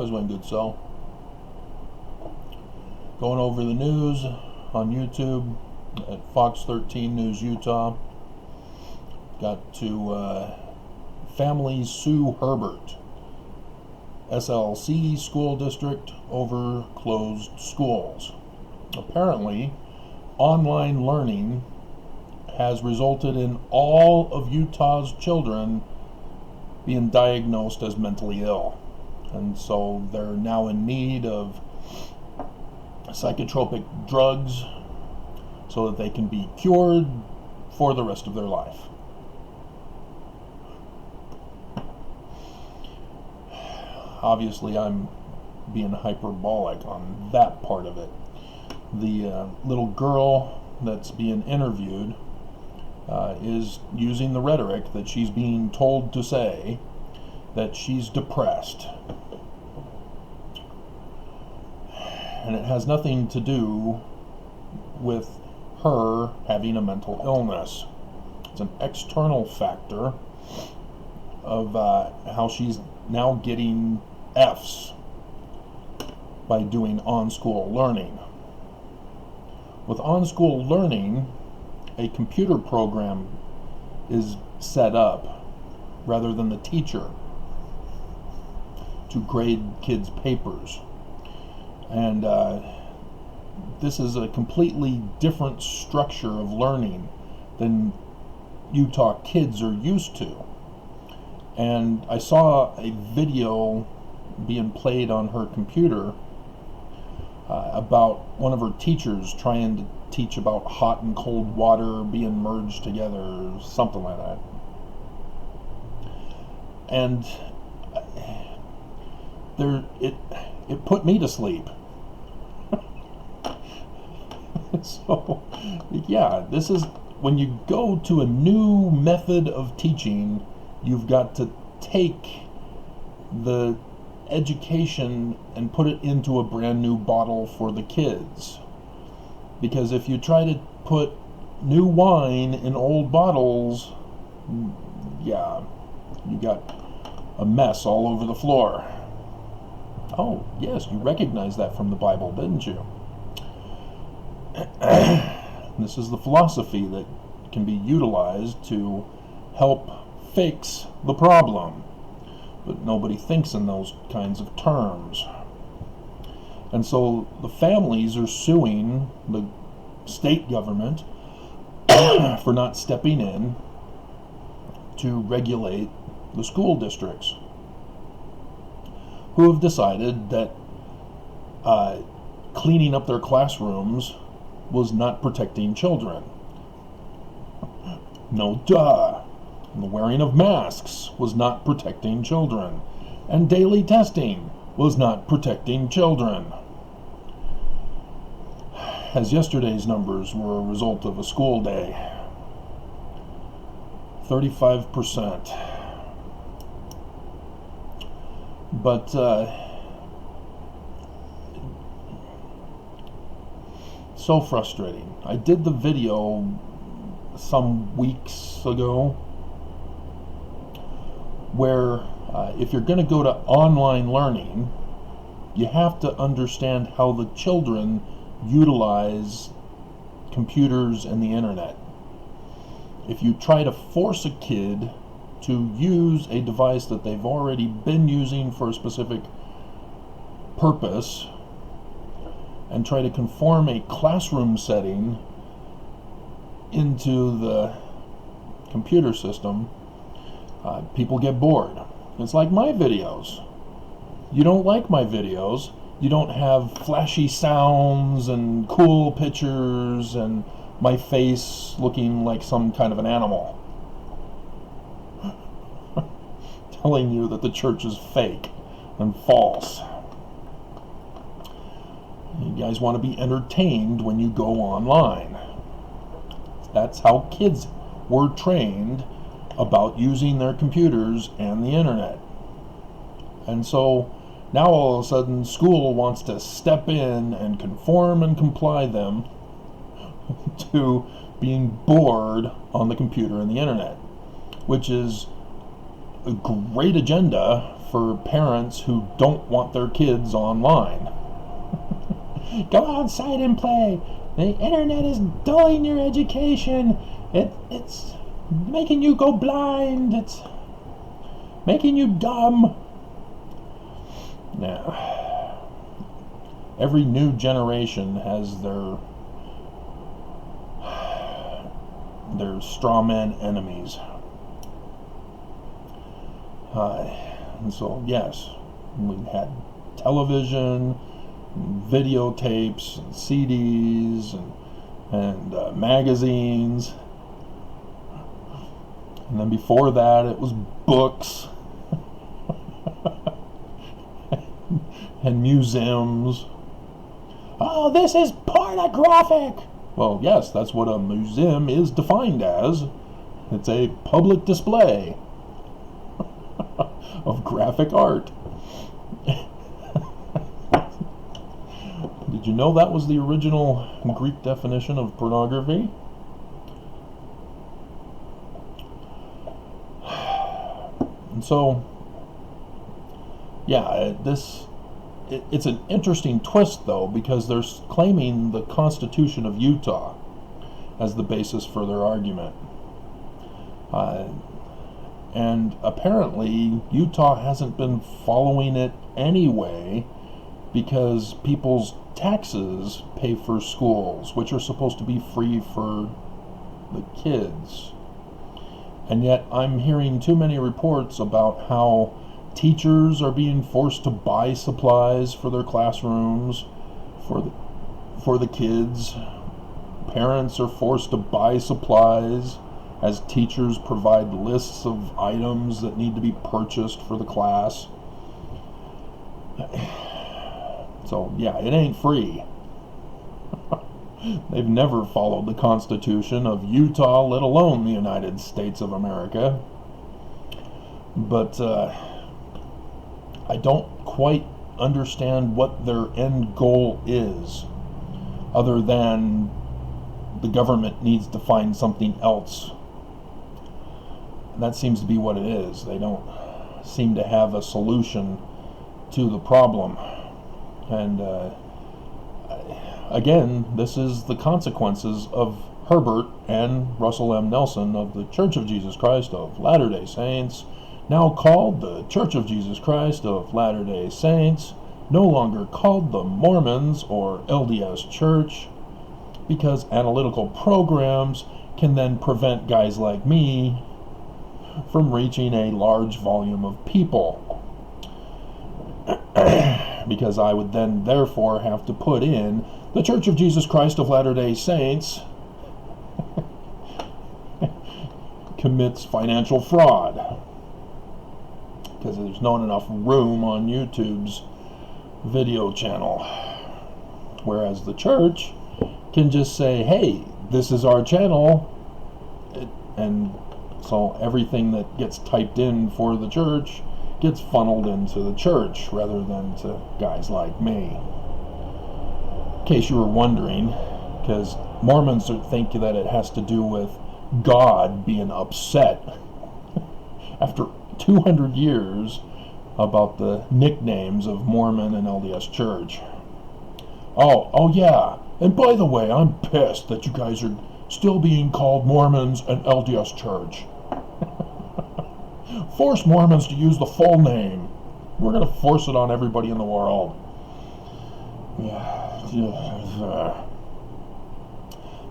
was going good. So, going over the news on YouTube at Fox 13 News Utah. Got to families sue Herbert SLC school district over closed schools. Apparently, online learning has resulted in all of Utah's children being diagnosed as mentally ill. And so they're now in need of psychotropic drugs so that they can be cured for the rest of their life. Obviously, I'm being hyperbolic on that part of it. The little girl that's being interviewed is using the rhetoric that she's being told to say that she's depressed. And it has nothing to do with her having a mental illness. It's an external factor of how she's now getting F's by doing on-school learning. With on-school learning, a computer program is set up rather than the teacher to grade kids' papers. And this is a completely different structure of learning than Utah kids are used to. And I saw a video being played on her computer about one of her teachers trying to teach about hot and cold water being merged together, or something like that. And it put me to sleep. So, yeah, this is when you go to a new method of teaching, you've got to take the education and put it into a brand new bottle for the kids. Because if you try to put new wine in old bottles, yeah, you got a mess all over the floor. Oh, yes, you recognize that from the Bible, didn't you? This is the philosophy that can be utilized to help fix the problem. But nobody thinks in those kinds of terms. And so the families are suing the state government for not stepping in to regulate the school districts, who have decided that cleaning up their classrooms was not protecting children. No duh. And the wearing of masks was not protecting children. And daily testing was not protecting children. As yesterday's numbers were a result of a school day. 35%. But so frustrating. I did the video some weeks ago where if you're going to go to online learning, you have to understand how the children utilize computers and the internet. If you try to force a kid to use a device that they've already been using for a specific purpose and try to conform a classroom setting into the computer system, people get bored. It's like my videos. You don't like my videos. You don't have flashy sounds and cool pictures and my face looking like some kind of an animal. Telling you that the church is fake and false. You guys want to be entertained when you go online. That's how kids were trained about using their computers and the internet. And so now all of a sudden school wants to step in and conform and comply them to being bored on the computer and the internet, which is a great agenda for parents who don't want their kids online. Go outside and play. The internet is dulling your education. It's making you go blind. It's making you dumb. Now, every new generation has their straw man enemies. And so, yes, we had television, videotapes, and CDs, and magazines. And then before that, it was books and museums. Oh, this is pornographic! Well, yes, that's what a museum is defined as. It's a public display of graphic art. Did you know that was the original Greek definition of pornography? And so, yeah, it's an interesting twist, though, because they're claiming the Constitution of Utah as the basis for their argument. And apparently, Utah hasn't been following it anyway, because people's taxes pay for schools, which are supposed to be free for the kids. And yet, I'm hearing too many reports about how teachers are being forced to buy supplies for their classrooms, for the kids. Parents are forced to buy supplies as teachers provide lists of items that need to be purchased for the class. So, yeah, it ain't free. They've never followed the Constitution of Utah, let alone the United States of America. But I don't quite understand what their end goal is, other than the government needs to find something else. And that seems to be what it is. They don't seem to have a solution to the problem. And again, this is the consequences of Herbert and Russell M. Nelson of the Church of Jesus Christ of Latter-day Saints, now called the Church of Jesus Christ of Latter-day Saints, no longer called the Mormons or LDS Church, because analytical programs can then prevent guys like me from reaching a large volume of people. Because I would then therefore have to put in the Church of Jesus Christ of Latter-day Saints commits financial fraud, because there's not enough room on YouTube's video channel. Whereas the church can just say, hey, this is our channel, and so everything that gets typed in for the church gets funneled into the church rather than to guys like me. In case you were wondering, because Mormons think that it has to do with God being upset after 200 years about the nicknames of Mormon and LDS Church. Oh yeah, and by the way, I'm pissed that you guys are still being called Mormons and LDS Church. Force Mormons to use the full name. We're going to force it on everybody in the world.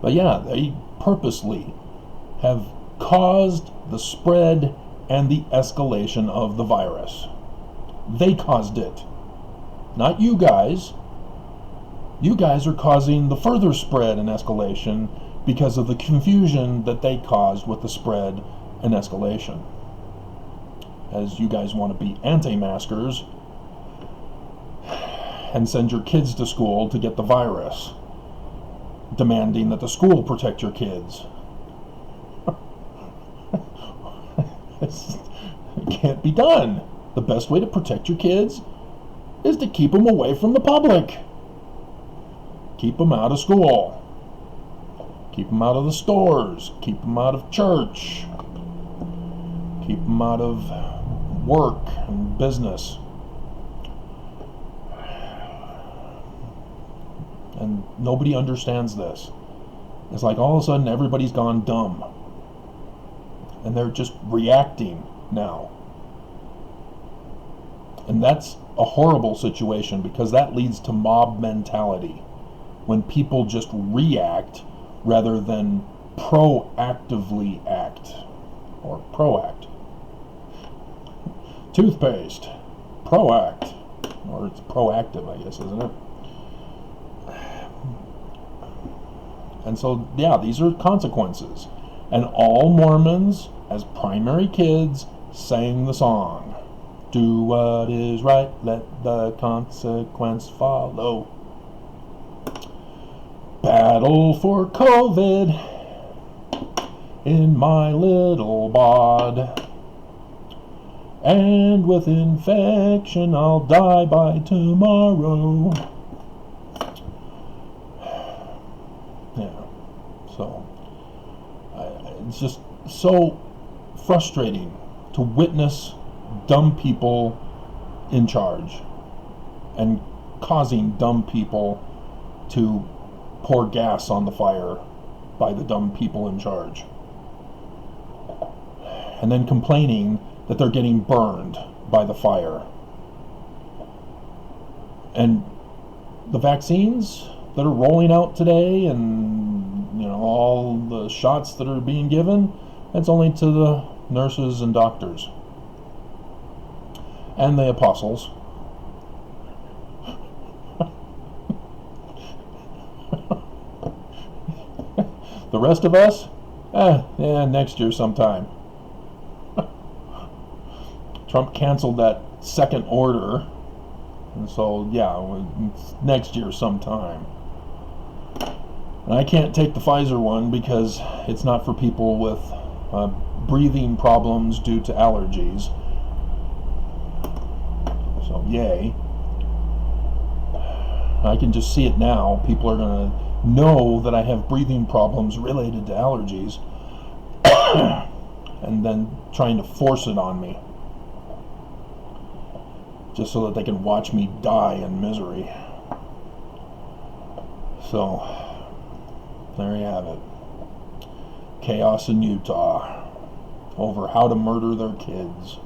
But yeah, they purposely have caused the spread and the escalation of the virus. They caused it. Not you guys. You guys are causing the further spread and escalation because of the confusion that they caused with the spread and escalation. As you guys want to be anti-maskers and send your kids to school to get the virus, demanding that the school protect your kids. It can't be done. The best way to protect your kids is to keep them away from the public. Keep them out of school. Keep them out of the stores. Keep them out of church. Keep them out of work and business. And nobody understands this. It's like all of a sudden everybody's gone dumb. And they're just reacting now. And that's a horrible situation, because that leads to mob mentality. When people just react rather than proactively act. Or proact. Toothpaste. Proact. Or it's proactive, I guess, isn't it? And so, yeah, these are consequences. And all Mormons, as primary kids, sang the song. Do what is right, let the consequence follow. Battle for COVID in my little bod. And with infection I'll die by tomorrow. Yeah, so it's just so frustrating to witness dumb people in charge and causing dumb people to pour gas on the fire by the dumb people in charge, and then complaining that they're getting burned by the fire. And the vaccines that are rolling out today, and all the shots that are being given, it's only to the nurses and doctors and the apostles. The rest of us, next year sometime. Trump canceled that second order, and so it's next year sometime. And I can't take the Pfizer one because it's not for people with breathing problems due to allergies. So yay. I can just see it now. People are going to know that I have breathing problems related to allergies and then trying to force it on me just so that they can watch me die in misery. So there you have it. Chaos in Utah over how to murder their kids.